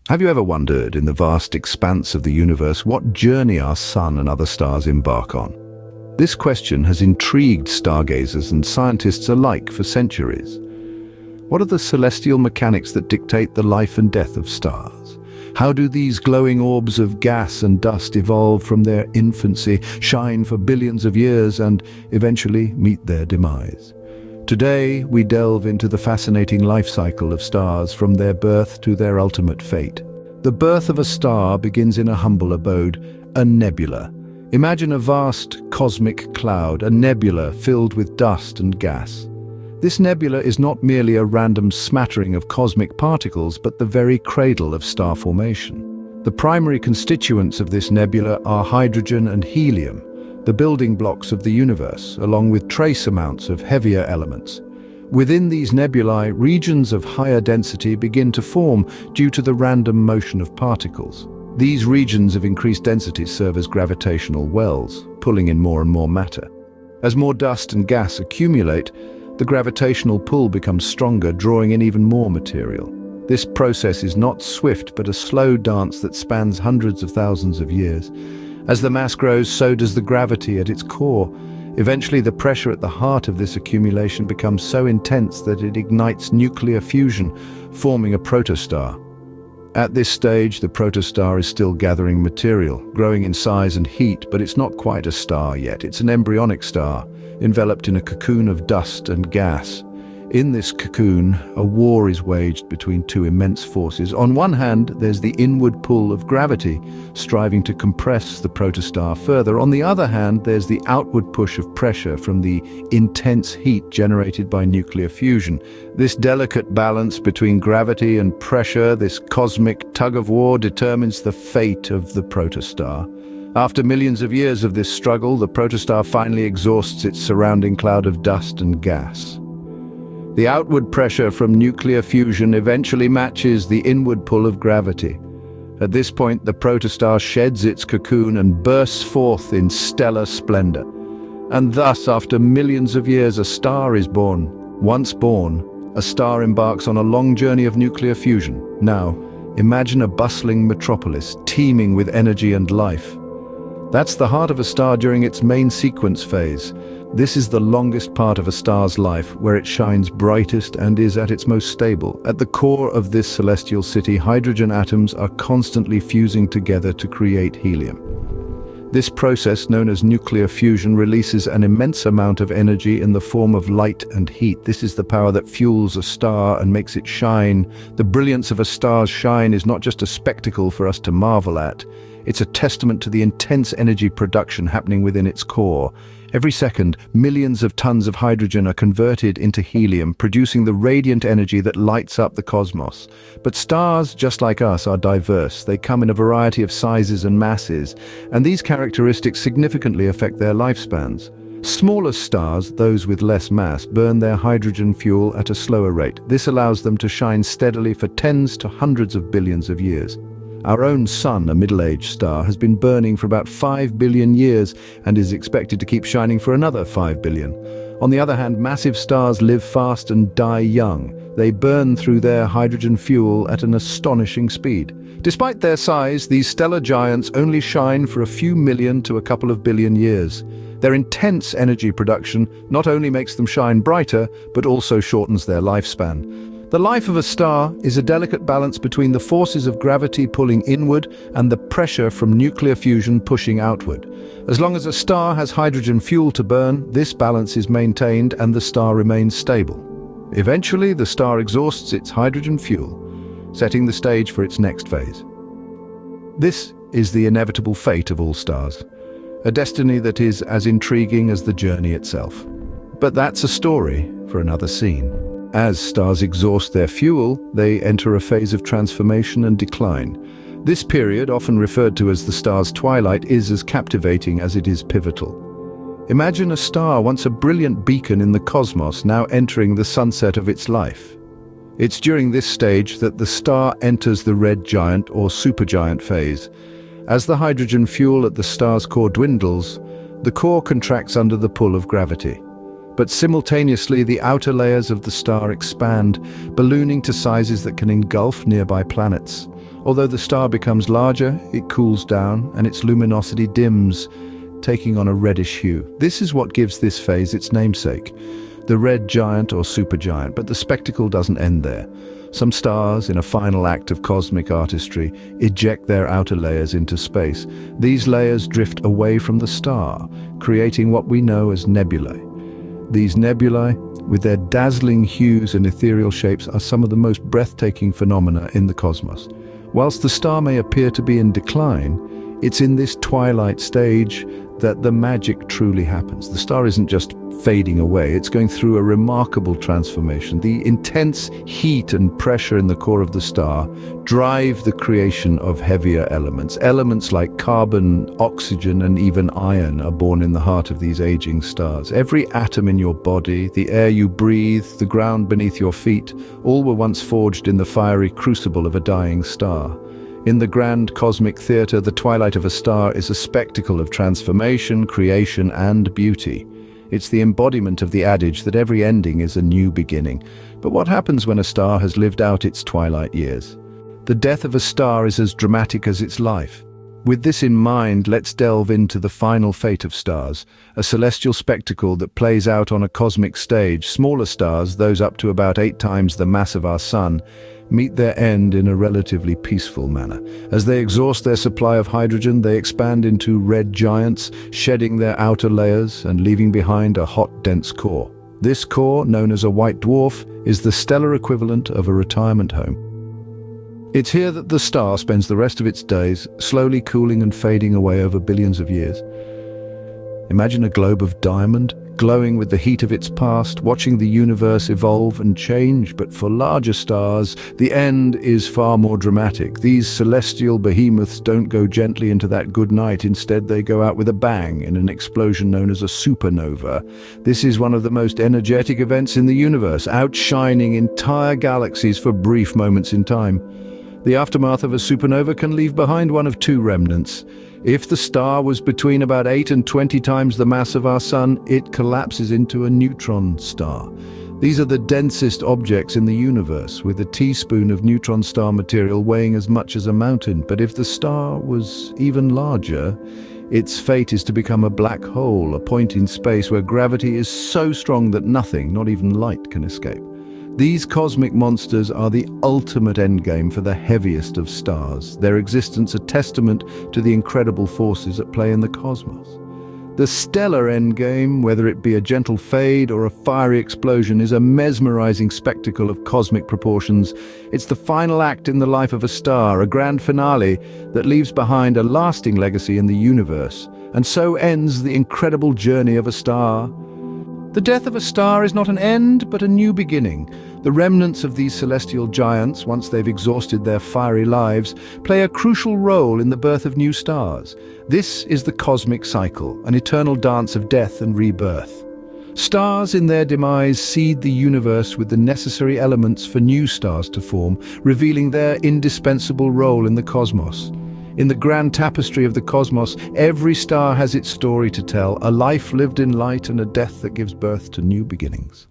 Have you ever wondered, in the vast expanse of the universe, what journey our sun and other stars embark on? This question has intrigued stargazers and scientists alike for centuries. What are the celestial mechanics that dictate the life and death of stars? How do these glowing orbs of gas and dust evolve from their infancy, shine for billions of years, and eventually meet their demise? Today, we delve into the fascinating life cycle of stars, from their birth to their ultimate fate. The birth of a star begins in a humble abode, a nebula. Imagine a vast cosmic cloud, a nebula filled with dust and gas. This nebula is not merely a random smattering of cosmic particles, but the very cradle of star formation. The primary constituents of this nebula are hydrogen and helium, the building blocks of the universe, along with trace amounts of heavier elements. Within these nebulae, regions of higher density begin to form due to the random motion of particles. These regions of increased density serve as gravitational wells, pulling in more and more matter. As more dust and gas accumulate, the gravitational pull becomes stronger, drawing in even more material. This process is not swift, but a slow dance that spans hundreds of thousands of years. As the mass grows, so does the gravity at its core. Eventually, the pressure at the heart of this accumulation becomes so intense that it ignites nuclear fusion, forming a protostar. At this stage, the protostar is still gathering material, growing in size and heat, but it's not quite a star yet. It's an embryonic star, enveloped in a cocoon of dust and gas. In this cocoon, a war is waged between two immense forces. On one hand, there's the inward pull of gravity, striving to compress the protostar further. On the other hand, there's the outward push of pressure from the intense heat generated by nuclear fusion. This delicate balance between gravity and pressure, this cosmic tug-of-war, determines the fate of the protostar. After millions of years of this struggle, the protostar finally exhausts its surrounding cloud of dust and gas. The outward pressure from nuclear fusion eventually matches the inward pull of gravity. At this point, the protostar sheds its cocoon and bursts forth in stellar splendor. And thus, after millions of years, a star is born. Once born, a star embarks on a long journey of nuclear fusion. Now, imagine a bustling metropolis, teeming with energy and life. That's the heart of a star during its main sequence phase. This is the longest part of a star's life, where it shines brightest and is at its most stable. At the core of this celestial city, hydrogen atoms are constantly fusing together to create helium. This process, known as nuclear fusion, releases an immense amount of energy in the form of light and heat. This is the power that fuels a star and makes it shine. The brilliance of a star's shine is not just a spectacle for us to marvel at. It's a testament to the intense energy production happening within its core. Every second, millions of tons of hydrogen are converted into helium, producing the radiant energy that lights up the cosmos. But stars, just like us, are diverse. They come in a variety of sizes and masses, and these characteristics significantly affect their lifespans. Smaller stars, those with less mass, burn their hydrogen fuel at a slower rate. This allows them to shine steadily for tens to hundreds of billions of years. Our own sun, a middle-aged star, has been burning for about 5 billion years and is expected to keep shining for another 5 billion. On the other hand, massive stars live fast and die young. They burn through their hydrogen fuel at an astonishing speed. Despite their size, these stellar giants only shine for a few million to a couple of billion years. Their intense energy production not only makes them shine brighter, but also shortens their lifespan. The life of a star is a delicate balance between the forces of gravity pulling inward and the pressure from nuclear fusion pushing outward. As long as a star has hydrogen fuel to burn, this balance is maintained and the star remains stable. Eventually, the star exhausts its hydrogen fuel, setting the stage for its next phase. This is the inevitable fate of all stars, a destiny that is as intriguing as the journey itself. But that's a story for another scene. As stars exhaust their fuel, they enter a phase of transformation and decline. This period, often referred to as the star's twilight, is as captivating as it is pivotal. Imagine a star, once a brilliant beacon in the cosmos, now entering the sunset of its life. It's during this stage that the star enters the red giant or supergiant phase. As the hydrogen fuel at the star's core dwindles, the core contracts under the pull of gravity. But simultaneously, the outer layers of the star expand, ballooning to sizes that can engulf nearby planets. Although the star becomes larger, it cools down and its luminosity dims, taking on a reddish hue. This is what gives this phase its namesake, the red giant or supergiant, but the spectacle doesn't end there. Some stars, in a final act of cosmic artistry, eject their outer layers into space. These layers drift away from the star, creating what we know as nebulae. These nebulae, with their dazzling hues and ethereal shapes, are some of the most breathtaking phenomena in the cosmos. Whilst the star may appear to be in decline, it's in this twilight stage that the magic truly happens. The star isn't just fading away, it's going through a remarkable transformation. The intense heat and pressure in the core of the star drive the creation of heavier elements. Elements like carbon, oxygen, and even iron are born in the heart of these aging stars. Every atom in your body, the air you breathe, the ground beneath your feet, all were once forged in the fiery crucible of a dying star. In the grand cosmic theatre, the twilight of a star is a spectacle of transformation, creation, and beauty. It's the embodiment of the adage that every ending is a new beginning. But what happens when a star has lived out its twilight years? The death of a star is as dramatic as its life. With this in mind, let's delve into the final fate of stars, a celestial spectacle that plays out on a cosmic stage. Smaller stars, those up to about 8 times the mass of our Sun, meet their end in a relatively peaceful manner. As they exhaust their supply of hydrogen, they expand into red giants, shedding their outer layers and leaving behind a hot, dense core. This core, known as a white dwarf, is the stellar equivalent of a retirement home. It's here that the star spends the rest of its days, slowly cooling and fading away over billions of years. Imagine a globe of diamond, glowing with the heat of its past, watching the universe evolve and change. But for larger stars, the end is far more dramatic. These celestial behemoths don't go gently into that good night. Instead, they go out with a bang in an explosion known as a supernova. This is one of the most energetic events in the universe, outshining entire galaxies for brief moments in time. The aftermath of a supernova can leave behind one of 2 remnants. If the star was between about 8 and 20 times the mass of our Sun, it collapses into a neutron star. These are the densest objects in the universe, with a teaspoon of neutron star material weighing as much as a mountain. But if the star was even larger, its fate is to become a black hole, a point in space where gravity is so strong that nothing, not even light, can escape. These cosmic monsters are the ultimate endgame for the heaviest of stars, their existence a testament to the incredible forces at play in the cosmos. The stellar endgame, whether it be a gentle fade or a fiery explosion, is a mesmerizing spectacle of cosmic proportions. It's the final act in the life of a star, a grand finale that leaves behind a lasting legacy in the universe. And so ends the incredible journey of a star. The death of a star is not an end, but a new beginning. The remnants of these celestial giants, once they've exhausted their fiery lives, play a crucial role in the birth of new stars. This is the cosmic cycle, an eternal dance of death and rebirth. Stars in their demise seed the universe with the necessary elements for new stars to form, revealing their indispensable role in the cosmos. In the grand tapestry of the cosmos, every star has its story to tell, a life lived in light and a death that gives birth to new beginnings.